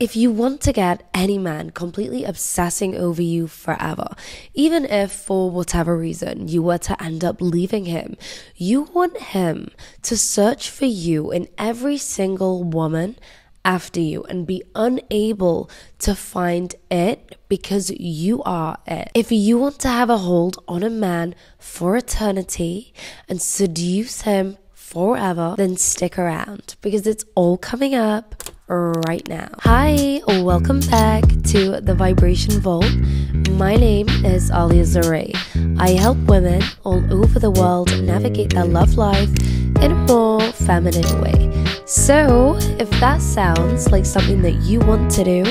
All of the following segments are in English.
If you want to get any man completely obsessing over you forever, even if for whatever reason you were to end up leaving him, you want him to search for you in every single woman after you and be unable to find it because you are it. If you want to have a hold on a man for eternity and seduce him forever, then stick around because it's all coming up right now. Hi, welcome back to the Vibration Vault. My name is Alia Zare. I help women all over the world navigate their love life in a more feminine way. So if that sounds like something that you want to do,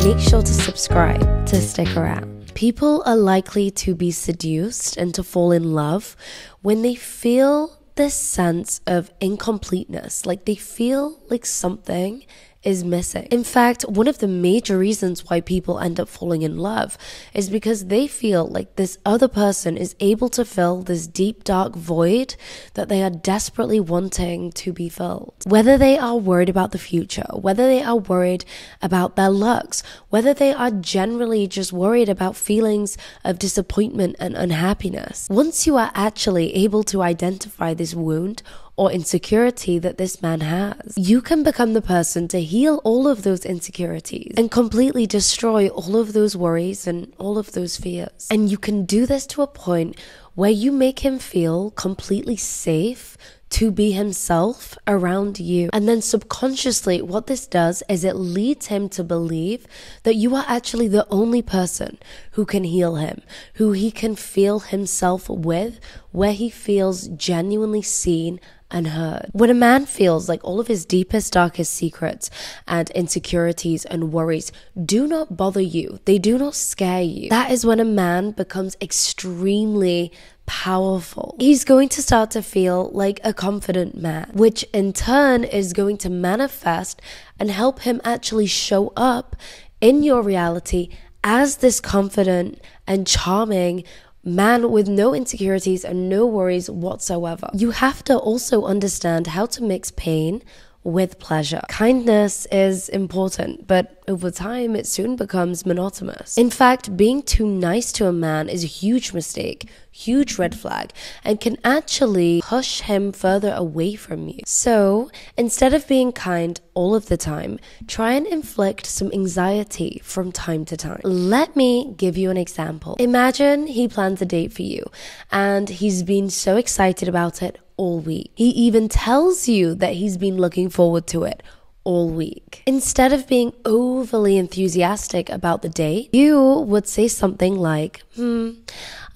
make sure to subscribe to stick around. People are likely to be seduced and to fall in love when they feel this sense of incompleteness, like they feel like something is missing. In fact, one of the major reasons why people end up falling in love is because they feel like this other person is able to fill this deep, dark void that they are desperately wanting to be filled. Whether they are worried about the future, whether they are worried about their looks, whether they are generally just worried about feelings of disappointment and unhappiness. Once you are actually able to identify this wound or insecurity that this man has, you can become the person to heal all of those insecurities and completely destroy all of those worries and all of those fears. And you can do this to a point where you make him feel completely safe to be himself around you. And then subconsciously what this does is it leads him to believe that you are actually the only person who can heal him, who he can feel himself with, where he feels genuinely seen and heard. When a man feels like all of his deepest, darkest secrets and insecurities and worries do not bother you, they do not scare you, that is when a man becomes extremely powerful. He's going to start to feel like a confident man, which in turn is going to manifest and help him actually show up in your reality as this confident and charming man with no insecurities and no worries whatsoever. You have to also understand how to mix pain with pleasure. Kindness is important, but over time it soon becomes monotonous. In fact, being too nice to a man is a huge mistake, huge red flag, and can actually push him further away from you. So instead of being kind all of the time, try and inflict some anxiety from time to time. Let me give you an example. Imagine he plans a date for you and he's been so excited about it all week. He even tells you that he's been looking forward to it all week. Instead of being overly enthusiastic about the date, you would say something like,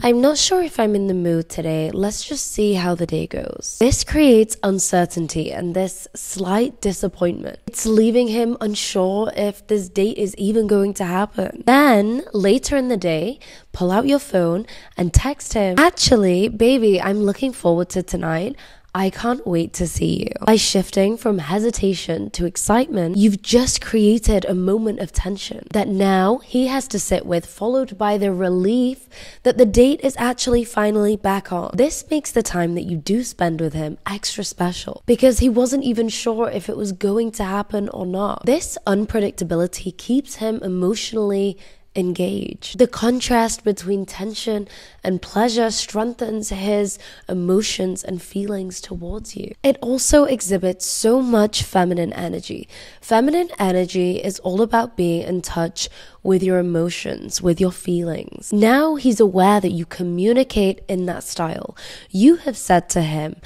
I'm not sure if I'm in the mood today. Let's just see how the day goes. This creates uncertainty and this slight disappointment. It's leaving him unsure if this date is even going to happen. Then later in the day, pull out your phone and text him, actually, baby, I'm looking forward to tonight. I can't wait to see you. By shifting from hesitation to excitement, you've just created a moment of tension that now he has to sit with, followed by the relief that the date is actually finally back on. This makes the time that you do spend with him extra special because he wasn't even sure if it was going to happen or not. This unpredictability keeps him emotionally engaged. The contrast between tension and pleasure strengthens his emotions and feelings towards you. It also exhibits so much feminine energy. Feminine energy is all about being in touch with your emotions, with your feelings. Now he's aware that you communicate in that style. You have said to him,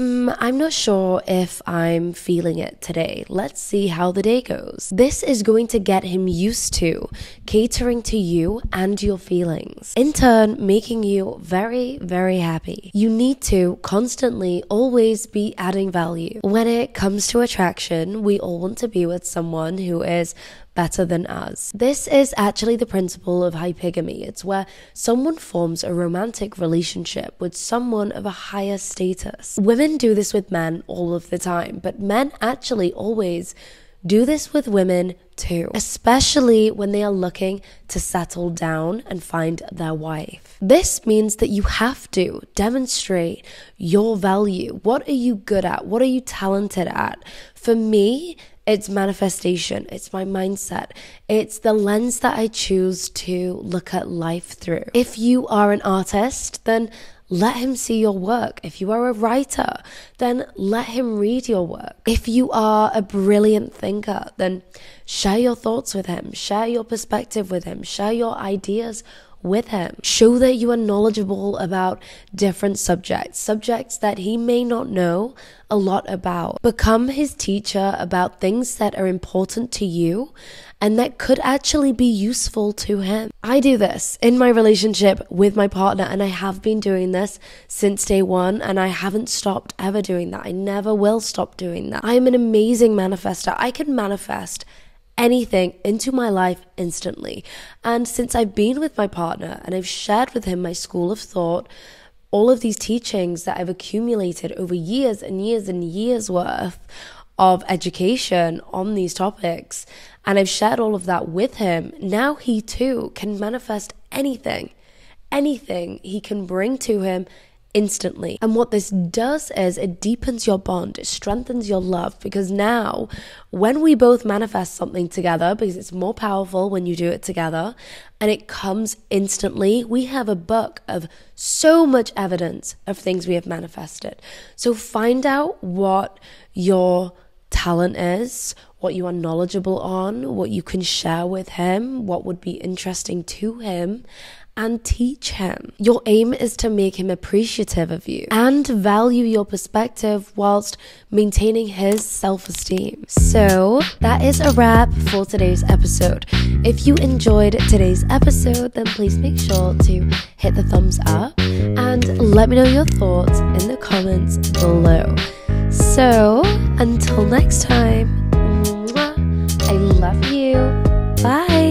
I'm not sure if I'm feeling it today. Let's see how the day goes. This is going to get him used to catering to you and your feelings, in turn making you very, very happy. You need to constantly always be adding value. When it comes to attraction, we all want to be with someone who is better than us. This is actually the principle of hypergamy. It's where someone forms a romantic relationship with someone of a higher status. Women do this with men all of the time, but men actually always do this with women too, especially when they are looking to settle down and find their wife. This means that you have to demonstrate your value. What are you good at? What are you talented at? For me, it's manifestation. It's my mindset. It's the lens that I choose to look at life through. If you are an artist, then let him see your work. If you are a writer, then let him read your work. If you are a brilliant thinker, then share your thoughts with him. Share your perspective with him. Share your ideas with him. Show that you are knowledgeable about different subjects that he may not know a lot about. Become his teacher about things that are important to you and that could actually be useful to him. I do this in my relationship with my partner, and I have been doing this since day one, and I haven't stopped ever doing that. I never will stop doing that. I am an amazing manifester. I can manifest anything into my life instantly. And since I've been with my partner and I've shared with him my school of thought, all of these teachings that I've accumulated over years and years and years worth of education on these topics, and I've shared all of that with him, now he too can manifest anything he can bring to him instantly. And what this does is it deepens your bond, it strengthens your love, because now when we both manifest something together, because it's more powerful when you do it together and it comes instantly, we have a book of so much evidence of things we have manifested. So find out what your talent is, what you are knowledgeable on, what you can share with him, what would be interesting to him, and teach him. Your aim is to make him appreciative of you and value your perspective whilst maintaining his self-esteem. So that is a wrap for today's episode. If you enjoyed today's episode, then please make sure to hit the thumbs up and let me know your thoughts in the comments below. So until next time, I love you. Bye.